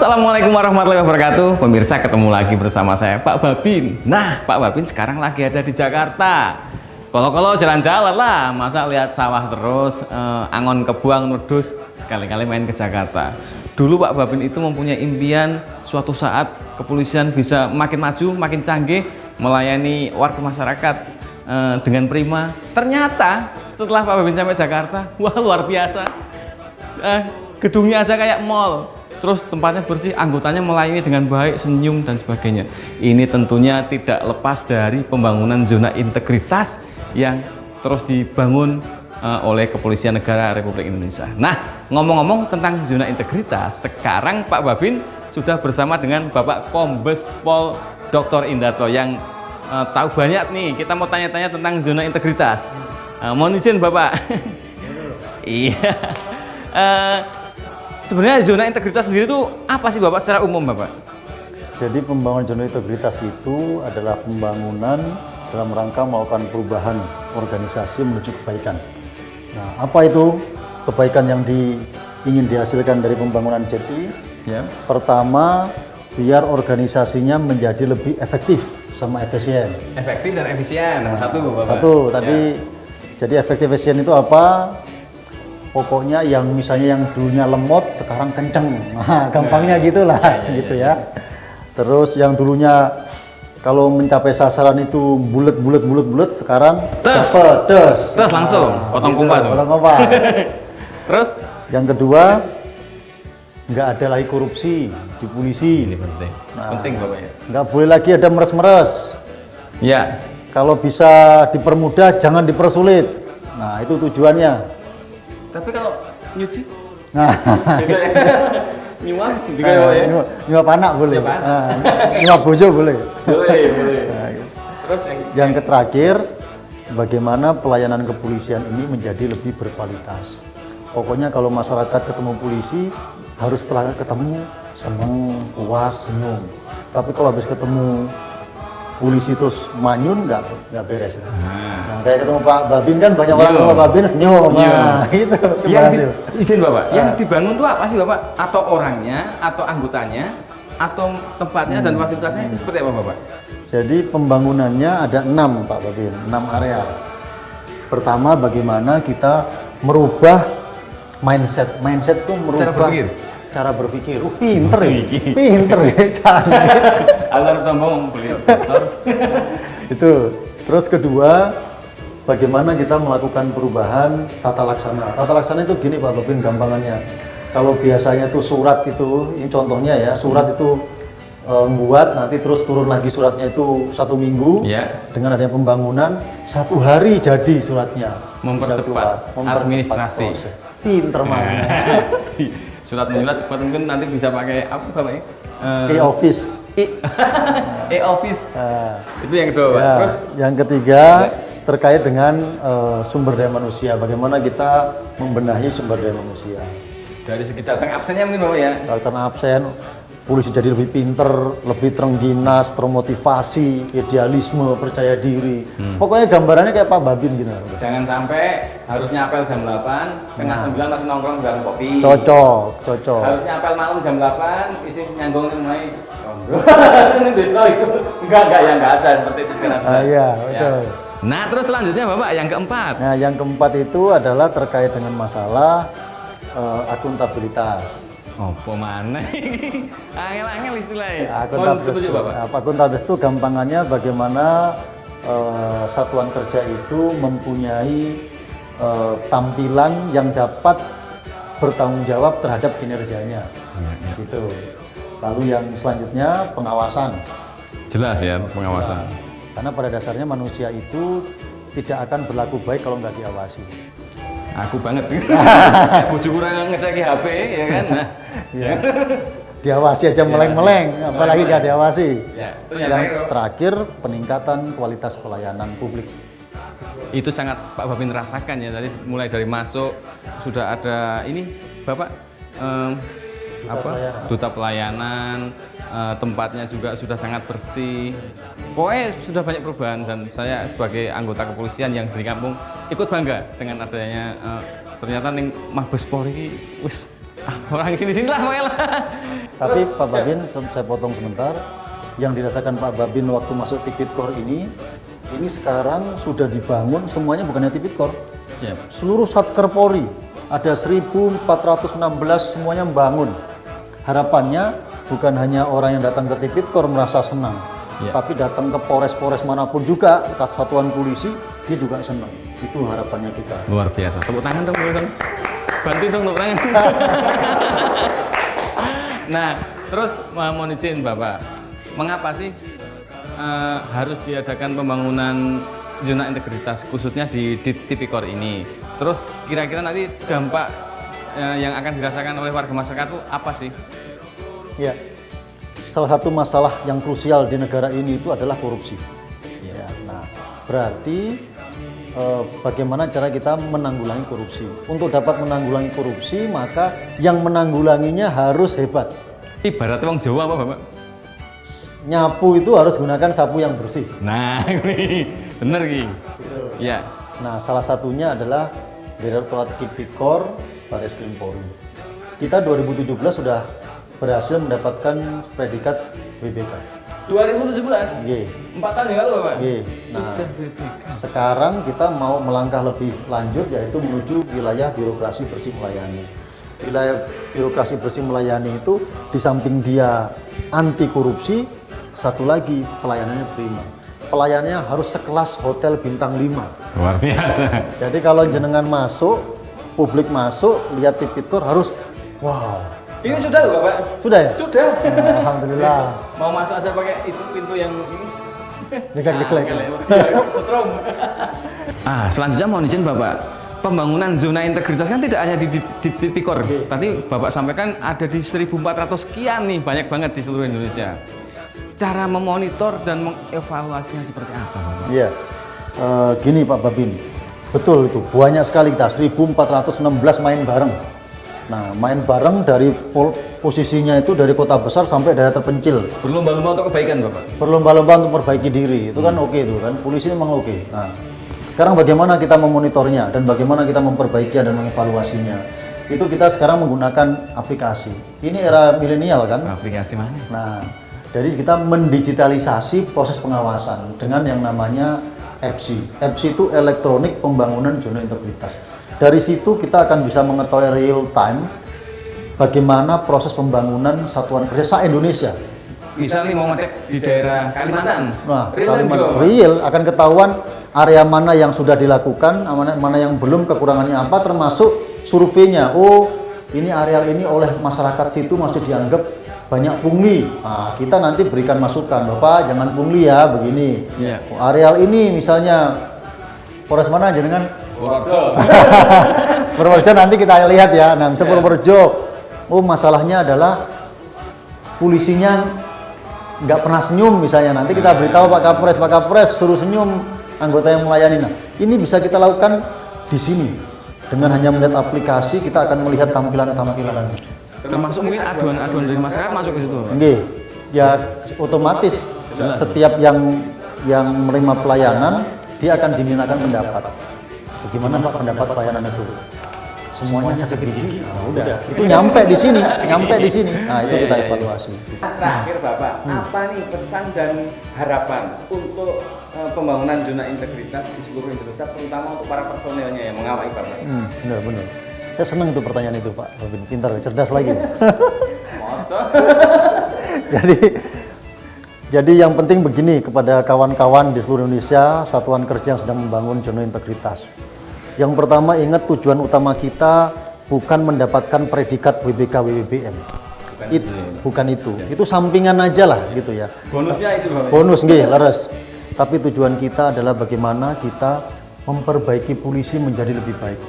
Assalamualaikum warahmatullahi wabarakatuh. Pemirsa, ketemu lagi bersama saya Pak Babin. Nah, Pak Babin sekarang lagi ada di Jakarta. Kalau jalan-jalan lah, masa lihat sawah terus, angon kebuang nudus, sekali-kali main ke Jakarta. Dulu Pak Babin itu mempunyai impian suatu saat kepolisian bisa makin maju, makin canggih, melayani warga masyarakat dengan prima. Ternyata setelah Pak Babin sampai Jakarta, wah luar biasa. Gedungnya aja kayak mall. Terus tempatnya bersih, anggotanya melayani dengan baik, senyum dan sebagainya. Ini tentunya tidak lepas dari pembangunan zona integritas yang terus dibangun oleh Kepolisian Negara Republik Indonesia. Nah, ngomong-ngomong tentang zona integritas, sekarang Pak Babin sudah bersama dengan Bapak Kombes Pol Dr. Indarto yang tahu banyak nih. Kita mau tanya-tanya tentang zona integritas. Mohon izin Bapak. Iya. Sebenarnya zona integritas sendiri itu apa sih Bapak secara umum Bapak? Jadi pembangunan zona integritas itu adalah pembangunan dalam rangka melakukan perubahan organisasi menuju kebaikan. Nah, apa itu kebaikan yang ingin dihasilkan dari pembangunan JTI? Ya. Pertama, biar organisasinya menjadi lebih efektif sama efisien. Efektif dan efisien, satu Bapak. Satu, tadi jadi efektif efisien itu apa? Pokoknya yang misalnya yang dulunya lemot sekarang kenceng, nah, gampangnya gitulah, gitu ya. Terus yang dulunya kalau mencapai sasaran itu bulet sekarang tes langsung, potong gitu, kompas. potong kompas. Terus yang kedua, nggak ada lagi korupsi di polisi. ini penting, penting Bapak ya. Nggak boleh lagi ada meres-meres. Ya. Kalau bisa dipermudah, jangan dipersulit. Nah, itu tujuannya. Tapi kalau nyuci, Nah, nyuap juga ya. nyuap anak boleh, Nyuap anak. nyuap bojo boleh. Boleh. Terus Yang terakhir, bagaimana pelayanan kepolisian ini menjadi lebih berkualitas. Pokoknya kalau masyarakat ketemu polisi, harus setelah ketemu seneng, puas, senyum. Tapi kalau habis ketemu polisi terus manyun, nggak beres. Nah, kayak ketemu Pak Babin kan banyak orang ketemu Pak Babin senyum. Nah, itu berhasil. Izin Bapak, yang dibangun itu apa sih Bapak? Atau orangnya, atau anggotanya, atau tempatnya dan fasilitasnya itu seperti apa Bapak? Jadi pembangunannya ada 6 Pak Babin, 6 area. Pertama, bagaimana kita merubah mindset. Mindset itu merubah cara berpikir. Pinter ya, canggih. Agar sombong beli motor. Itu. Terus kedua, bagaimana kita melakukan perubahan tata laksana. Tata laksana itu gini Pak Babin, gampangannya. Kalau biasanya itu surat itu, ini contohnya ya, surat itu buat nanti terus turun lagi suratnya itu 1 minggu. Ya. Dengan adanya pembangunan 1 hari jadi suratnya. Mempercepat administrasi. Proses. Pinter makanya. Surat menyurat cepat, mungkin nanti bisa pakai apa Bapak ya? E-office. E-office. Itu yang kedua Pak. Ya, Terus yang ketiga terkait dengan sumber daya manusia. Bagaimana kita membenahi sumber daya manusia. dari segi datang absennya mungkin Bapak ya. Karena absen, polisi jadi lebih pinter, lebih terengginas, termotivasi, idealisme, percaya diri. Pokoknya gambarannya kayak Pak Babin gitu. Jangan sampai harusnya apel jam 8, setengah 9 masih nongkrong di warung kopi. Cocok. Harusnya apel malam jam 8, isi nyanggung mulai ini desa itu. Enggak ada seperti itu sekarang. Iya, betul. Nah, terus selanjutnya Bapak yang keempat. Nah, yang keempat itu adalah terkait dengan masalah akuntabilitas. Apa mana? Angel-angel istilahnya. Akuntabilitas itu gampangannya bagaimana satuan kerja itu mempunyai tampilan yang dapat bertanggung jawab terhadap kinerjanya. Gitu. Lalu yang selanjutnya pengawasan. Jelas ya, pengawasan. Karena pada dasarnya manusia itu tidak akan berlaku baik kalau nggak diawasi. Aku banget. Bojo kurang ngecek HP ya kan. Nah. Ya. Diawasi aja meleng-meleng, apalagi nggak diawasi. Ya, yang terakhir peningkatan kualitas pelayanan publik. Itu sangat Pak Babin rasakan ya, tadi mulai dari masuk sudah ada ini Bapak duta pelayanan, tempatnya juga sudah sangat bersih. Pokoknya sudah banyak perubahan dan saya sebagai anggota kepolisian yang dari kampung ikut bangga dengan adanya ternyata ning Mabes Polri wis orang sini-sini lah pokoknya lah. Tapi Pak Babin, saya potong sebentar. Yang dirasakan Pak Babin waktu masuk Tipikor ini sekarang sudah dibangun semuanya bukannya Tipikor. Siap. Seluruh Satker Polri ada 1416 semuanya membangun. Harapannya bukan hanya orang yang datang ke Tipikor merasa senang, tapi datang ke Polres-Polres manapun juga, satuan polisi, dia juga senang. Itu harapannya kita. Luar biasa. Tepuk tangan dong, tepuk tangan. Bantu dong tepuk tangan. Nah, terus mohon izin Bapak, mengapa sih harus diadakan pembangunan zona integritas khususnya di Tipikor ini? Terus kira-kira nanti dampak yang akan dirasakan oleh warga masyarakat itu apa sih? Ya, salah satu masalah yang krusial di negara ini itu adalah korupsi. Ya, nah, berarti bagaimana cara kita menanggulangi korupsi? Untuk dapat menanggulangi korupsi, maka yang menanggulanginya harus hebat. Ibarat wong Jawa apa Bapak? Nyapu itu harus gunakan sapu yang bersih. Nah, ini bener Ki. Ya. Nah, salah satunya adalah Direktorat Tipikor Bareskrim Polri. Kita 2017 sudah berhasil mendapatkan predikat WBK. 2017? Iya. 4 tahun yang lalu Bapak? Iya. Nah, sekarang kita mau melangkah lebih lanjut, yaitu menuju wilayah birokrasi bersih melayani. Wilayah birokrasi bersih melayani itu di samping dia anti korupsi, satu lagi pelayanannya prima. Pelayanannya harus sekelas hotel bintang 5. Luar biasa. Jadi kalau jenengan masuk, publik masuk, lihat Tipikor harus wow. Ini sudah loh Bapak? Sudah ya? Sudah. Alhamdulillah. Mau masuk aja pakai itu pintu yang ini. Jeklek-jeklek. Setrum. Selanjutnya mohon izin Bapak. Pembangunan zona integritas kan tidak hanya di Tipikor. Tadi Bapak sampaikan ada di 1.400 sekian nih, banyak banget di seluruh Indonesia. Cara memonitor dan mengevaluasinya seperti apa Bapak? Iya. Gini Pak Babin. Betul itu. Banyak sekali kita 1.416 main bareng. Nah, main bareng dari posisinya itu dari kota besar sampai daerah terpencil. Berlomba-lomba untuk kebaikan Bapak? Berlomba-lomba untuk memperbaiki diri. Itu kan oke itu kan. Polisi memang oke. Nah, sekarang bagaimana kita memonitornya dan bagaimana kita memperbaikinya dan mengevaluasinya? Itu kita sekarang menggunakan aplikasi. Ini era milenial kan? Aplikasi mana? Nah, jadi kita mendigitalisasi proses pengawasan dengan yang namanya EPSI. EPSI itu elektronik pembangunan zona integritas. Dari situ kita akan bisa mengetahui real time bagaimana proses pembangunan satuan kerja se-Indonesia. Bisa nih mau ngecek di daerah Kalimantan. Nah, Kalimantan real akan ketahuan area mana yang sudah dilakukan, mana yang belum, kekurangannya apa, termasuk surveinya. Oh, ini areal ini oleh masyarakat situ masih dianggap banyak pungli. Nah, kita nanti berikan masukan, Bapak jangan pungli ya, begini. Yeah. Oh, areal ini misalnya Polres mana aja dengan Purworejo. Purworejo nanti kita lihat ya. Nah, misalnya Purworejo, oh masalahnya adalah polisinya nggak pernah senyum misalnya. Nanti kita beritahu Pak Kapolres suruh senyum anggota yang melayani. Nah, ini bisa kita lakukan di sini. Dengan hanya melihat aplikasi, kita akan melihat tampilan-tampilan. Termasuk mungkin aduan-aduan dari masyarakat masuk ke situ. Nggih. Ya otomatis setiap yang menerima pelayanan dia akan dimintakan pendapat. Bagaimana Pak pendapat pelayanan itu? Semuanya sakit gigi. Nah, udah. Itu nyampe di sini. Nah, itu kita evaluasi. Terakhir Bapak, apa nih pesan dan harapan untuk pembangunan zona integritas di seluruh Indonesia, terutama untuk para personelnya yang mengawal Bapak? Benar. Saya senang itu pertanyaan itu Pak Robin, pintar, cerdas lagi. Jadi yang penting begini kepada kawan-kawan di seluruh Indonesia, satuan kerja yang sedang membangun zona integritas. Yang pertama ingat tujuan utama kita bukan mendapatkan predikat WBK WBBM. Bukan itu. Itu sampingan aja lah gitu ya. Bonusnya itu Bapak. Bonus nggih, leres. Tapi tujuan kita adalah bagaimana kita memperbaiki polisi menjadi lebih baik.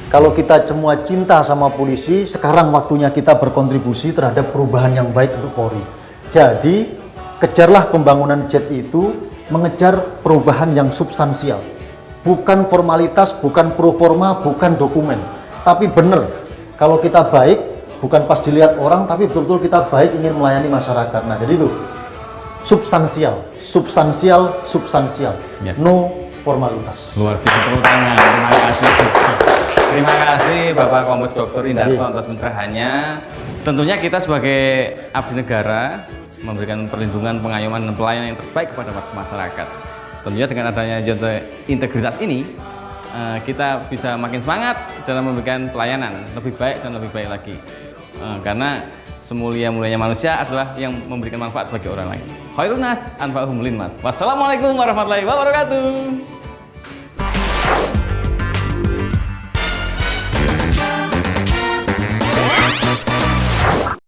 Kalau kita semua cinta sama polisi, sekarang waktunya kita berkontribusi terhadap perubahan yang baik untuk Polri. Jadi, kejarlah pembangunan JET itu mengejar perubahan yang substansial. Bukan formalitas, bukan proforma, bukan dokumen. Tapi benar, kalau kita baik, bukan pas dilihat orang, tapi betul-betul kita baik ingin melayani masyarakat. Nah, jadi itu substansial, Ya. no formalitas. Luar biasa, tepuk tangan. Terima kasih. Terima kasih Bapak Kombes Dr. Indarto atas pencerahannya. Tentunya kita sebagai abdi negara memberikan perlindungan, pengayoman, dan pelayanan yang terbaik kepada masyarakat. Tentunya dengan adanya Jonto Integritas ini, kita bisa makin semangat dalam memberikan pelayanan lebih baik dan lebih baik lagi. Karena semulia-mulianya manusia adalah yang memberikan manfaat bagi orang lain. Khairun nas anfa'uhum linnas. Wassalamualaikum warahmatullahi wabarakatuh.